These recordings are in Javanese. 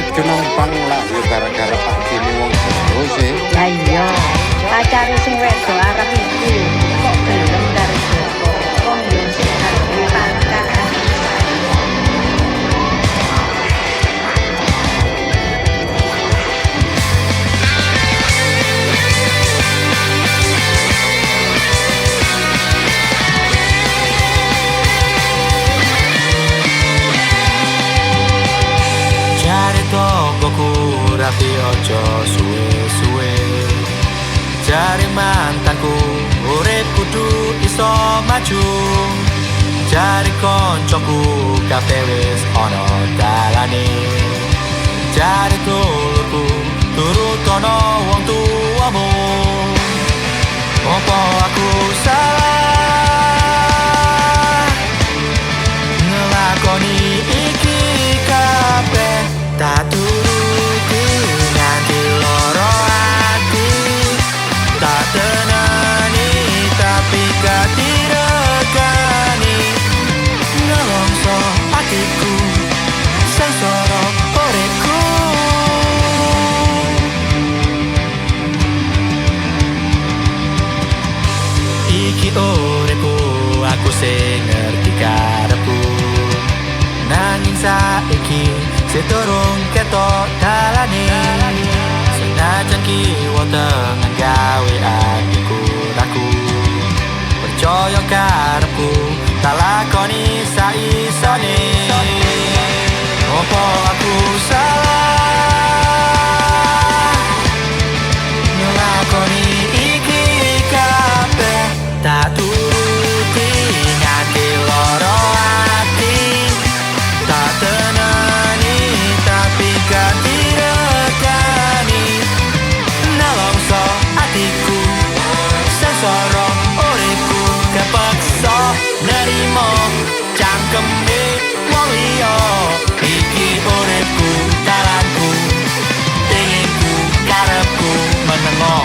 Ojo nampang lah ya gara-gara Pak Dini wong Jawa sih. Lah iya, pacare sing wedok arep iku kok gelem karo Joko. Wong yo sing arep pangkat. Cari tonggoku rapi ojo suwe-suwe. Cari mantanku urip kudu iso maju. Cari koncoku kabeh wis ana dalane. Cari tulurku turut ana wong tuamu. Opo aku salah ngelakoni iki kabeh, tak turuti nganti loro ati, tak tenani tapi gak diregani. Nelongso atiku sengsara uripku. Iki uripku aku sing ngerti karepku. Nanging saiki sedurung ketok dalane. Senajan kiwa tengen gawe atiku ragu. Percaya karepku tak lakoni saisone. Opo aku salah ngelakoni iki kabeh, tak turuti nganti loro ati, tak tenani tapi gak diregani. Nelongso atiku sengsara uripku, kepeksa nerimo cangkeme wong liya. Iki uripku dalanku, penginku karepku menengo.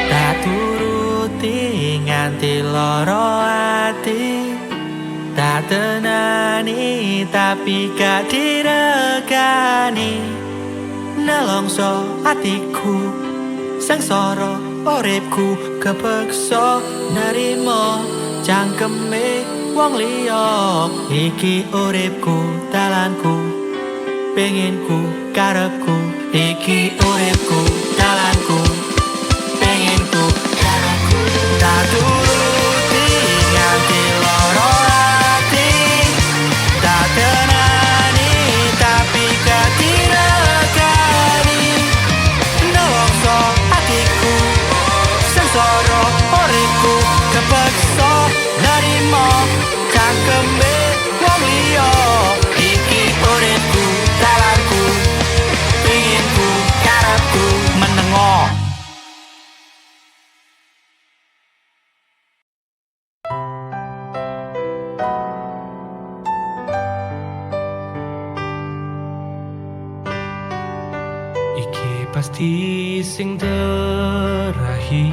Tak turuti nganti loro ati, tak tenani tapi gak diregani. Nelongso atiku sengsara uripku, kepeksa nerimo cangkeme wong liya. Iki uripku dalanku, penginku karepku. Iki uripku dalanku, penginku karepku. Tak turuti nganti loro ati, tak tenani tapi gak diregani. Nelongso atiku sengsara uripku, kepeksa nerimo cangkeme wong liya. Iki uripku dalanku, penginku karepku menengo. Iki pasti sing terakhir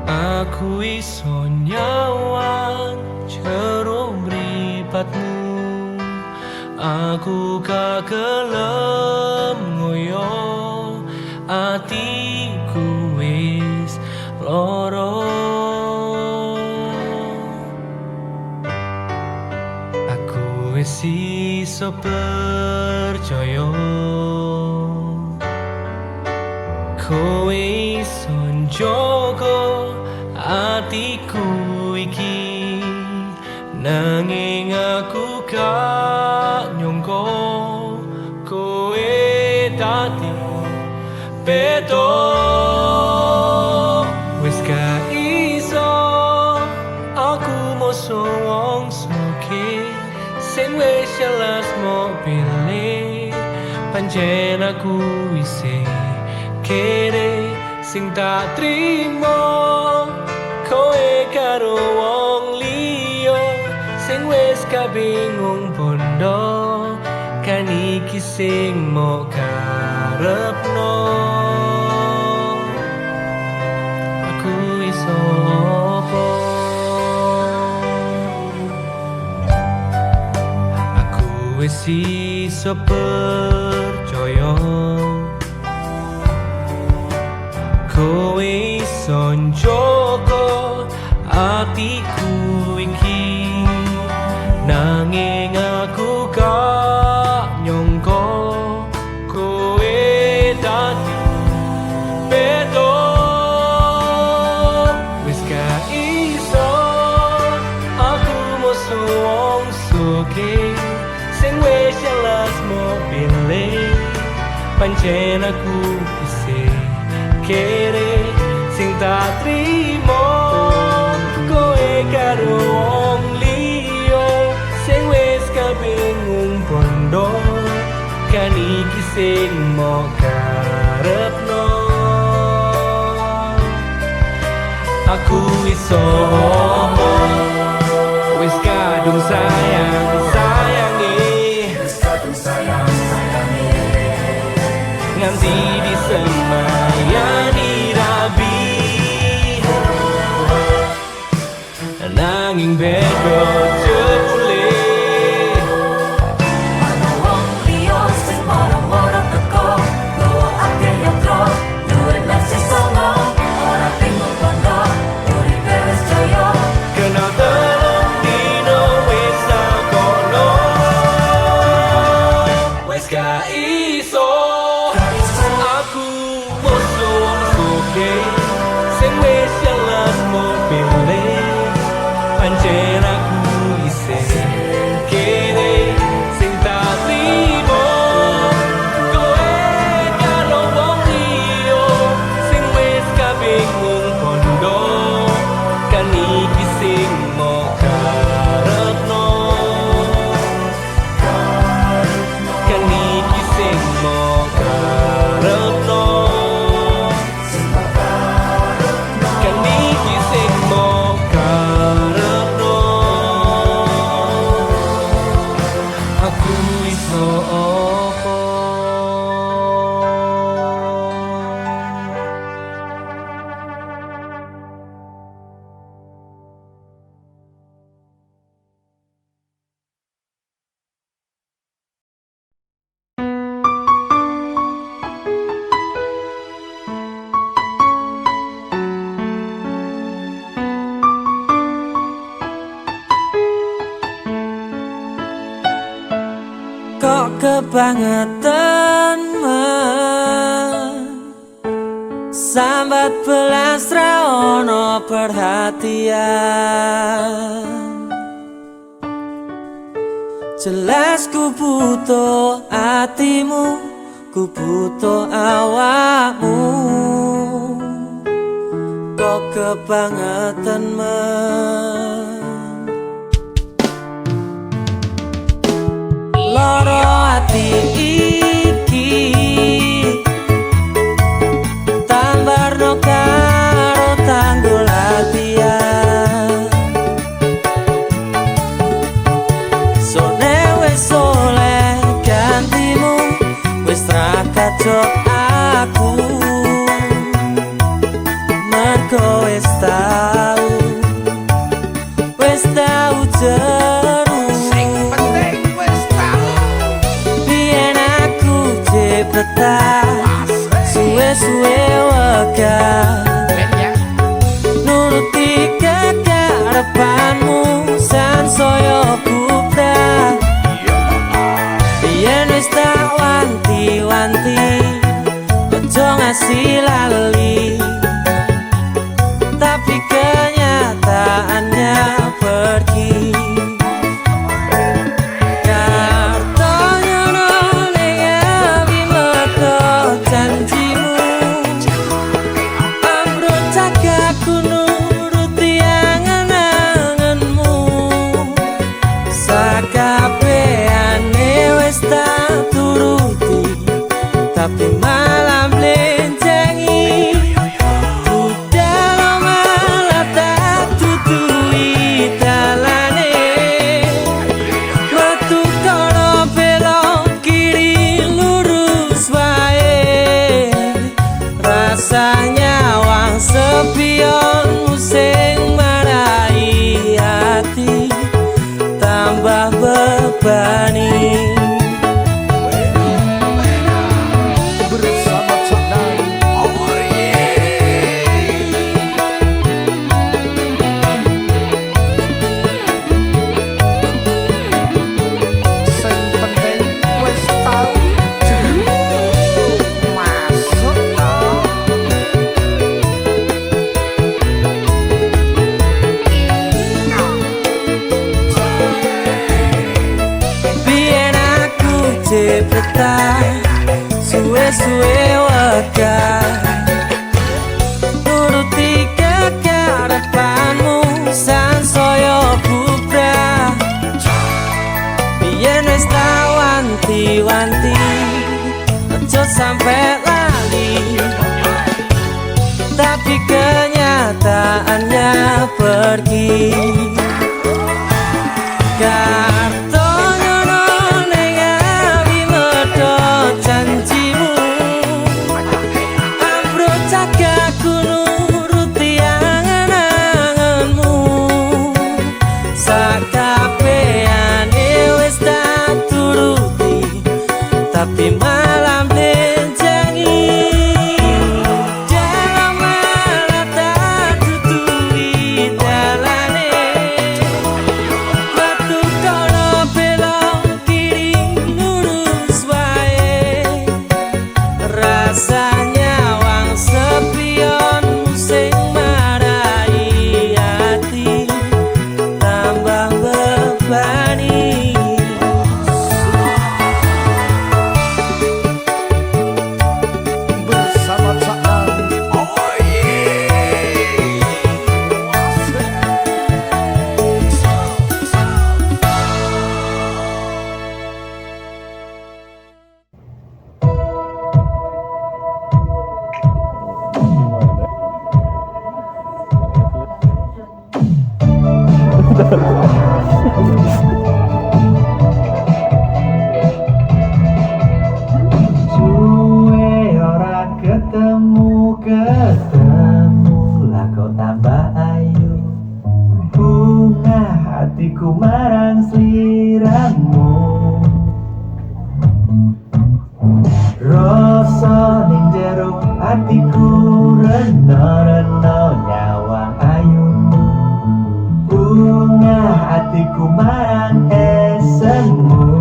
aku iso nyawang jero mripatmu. Aku gak gelem ngoyo, atiku wis loro. Aku wis iso percaya kowe iso njogo atiku iki, nanging aku gak nyangka kowe dadi beda. Wis gak iso aku moso wong suke sing wis jelas mau pilih. Pancen aku isih kere sing tak trimo kowe karo wong liya. sing wis kabingung pondo, kan iki sing mok karepno. Aku iso apa? Aku wis iso percaya kowe iso njogo atiku iki, nanging aku gak nyangka kowe dadi beda. Wis gak iso aku musuh wong sugih sing wis jelas mau pilih, pancen aku isih kere sing tak trimo kowe karo wong liya sing wis kabingung pondo, kan iki sing mok karepno. Aku iso apa? Wis kadung sayang-sayangi, nganti disemayani rabi, nanging beda jebule. Ana wong liya sing moro-moro teko, nggawa ati yatra, duwe nasi songo, ora bingung kondo, uripe wis jaya. Kena telung dino wis sakono, wis gak iso aku musuh wong sugih sing wis jelas mau pilih, pancen aku isih kere sing tak trimo kowe karo wong liya sing wis kabingung pondo, kan iki sing mok karepno, kan iki sing mok karepno, kan iki sing mok karepno. Aku iso apa? Kok kebangetan men sambat belas ra ono perhatian. Jelas ku butuh hatimu, ku butuh awakmu. Kok kebangetan men loro ati iki tambarno karo tanggul latihan. Sone wis oleh gantimu, wis ra kacok aku, mergo wis tau jeru. Biyen aku cepetan suwe-suwe wegah nuruti kekarepanmu sansaya bubrah. Biyen wis tak wanti-wanti ojo ngasih lali, tapi kenyataannya pergi. Tapi malam blencengi udah malah tak tutui dalane. betah suwe-suwe wegah nuruti kekarepanmu sansaya bubrah biyen wis tak wanti-wanti aja sampe lali tapi kenyataannya pergi karto nyono ning awi medhot janjimu ambruk cagaku nuruti angen-angenmu sakabehane wis tak turuti tapi malam blenjengi dalam malah tak tutui dalane batu kono belok kiri lurus wae rasanya wang sepion sing marai hati tambah bebani Bersama Caan. Suwe ora ketemu lah kau tambah ayu bunga hatiku marang sliramu rasa ning jero hatiku rena-rena nyawang ayu bunga hatiku marang esengmu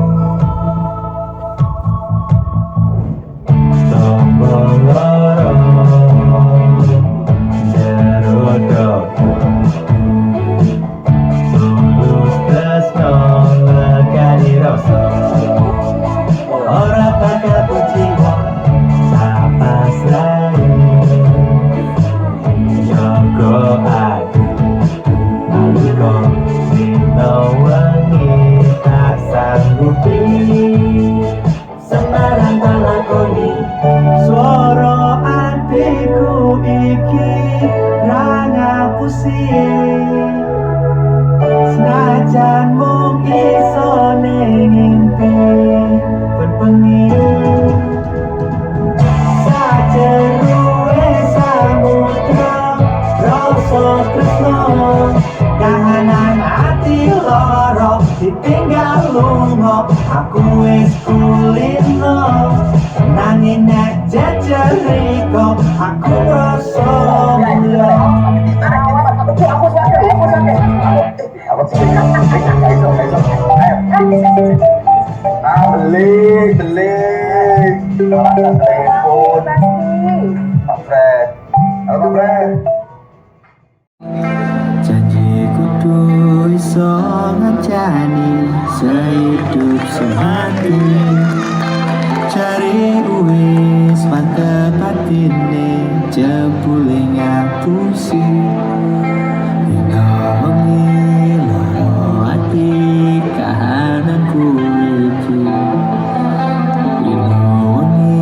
Semarang talakoni suara hatiku iki ra ngapusi senajan mung iso ning ngimpi berbengi sajeruwe samudra rasa tresno kahanan ati lara ditinggal lunga aku wis kulino nanging nek jejeriko aku rasa mula Belik. Telepon. Pak Fred. Halo Pak Fred. janji kudu iso ngancani sehidup semati cari wis mantep batine jebule ngapusi hingga wengi loro ati kahananku iki hingga wengi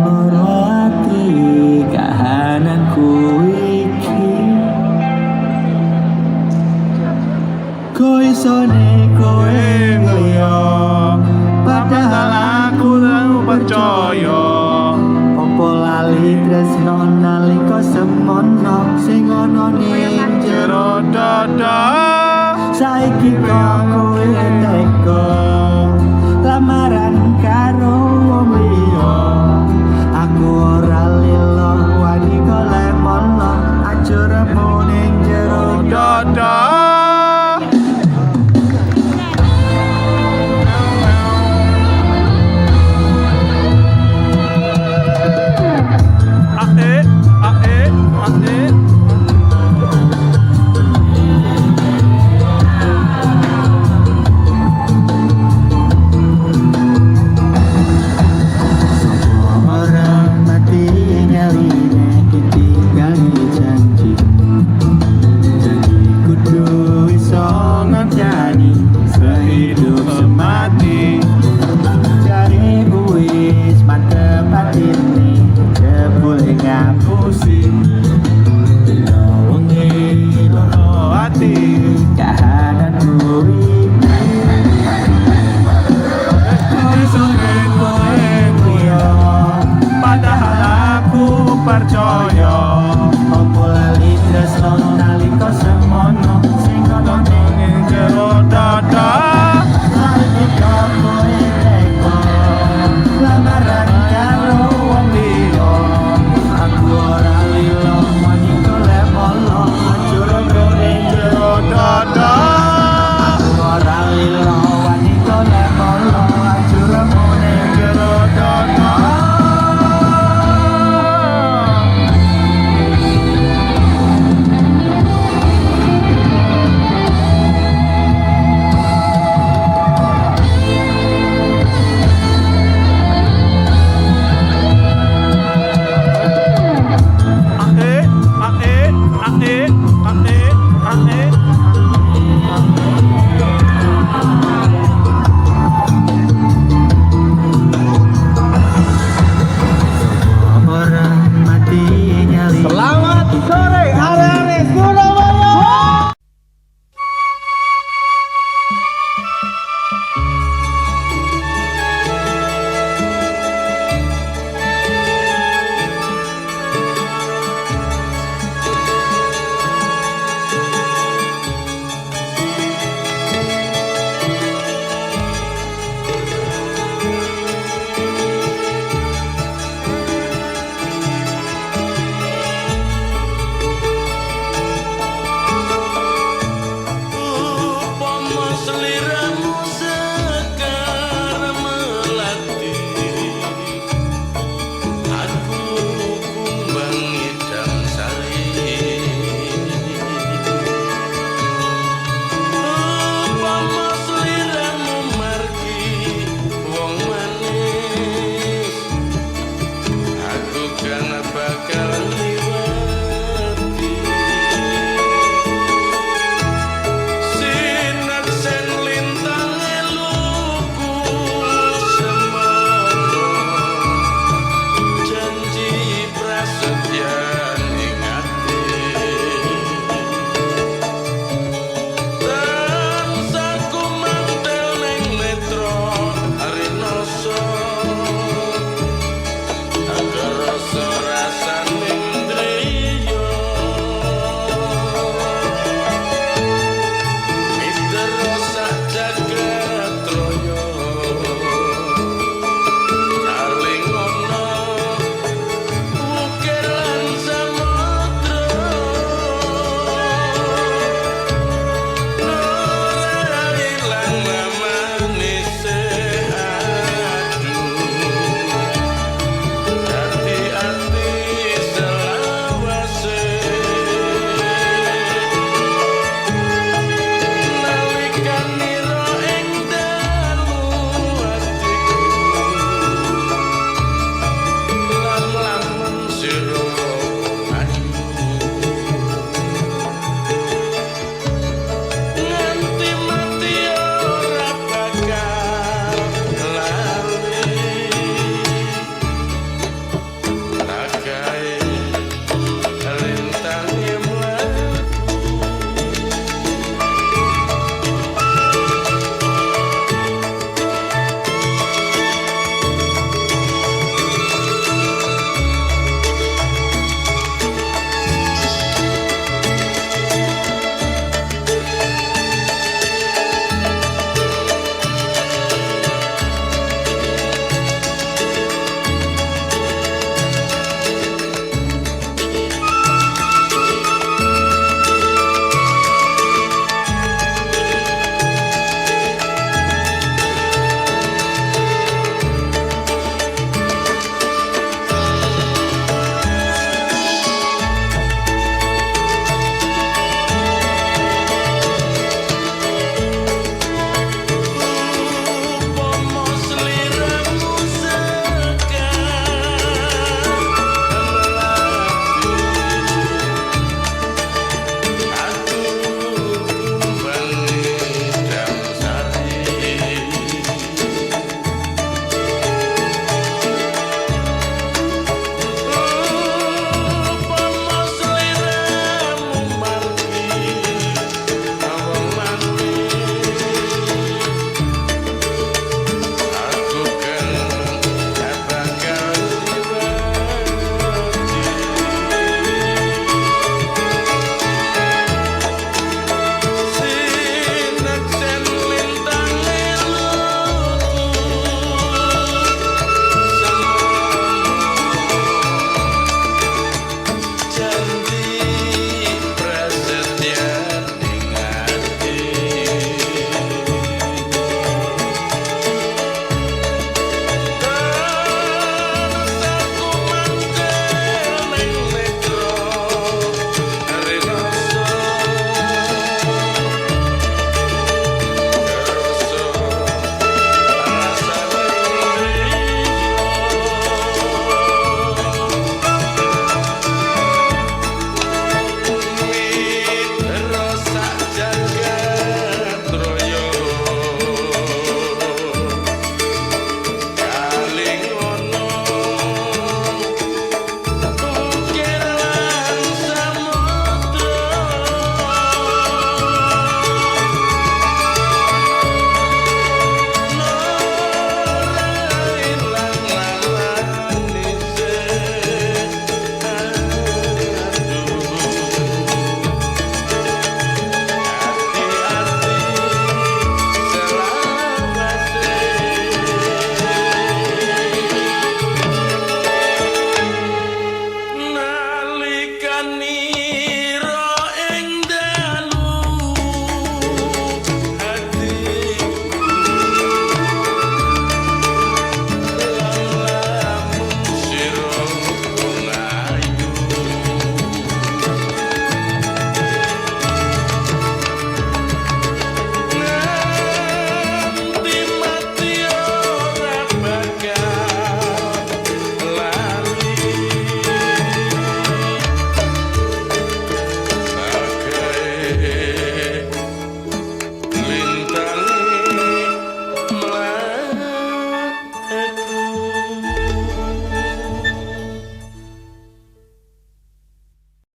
loro ati kahananku iki kowe sone kowe liya padahal aku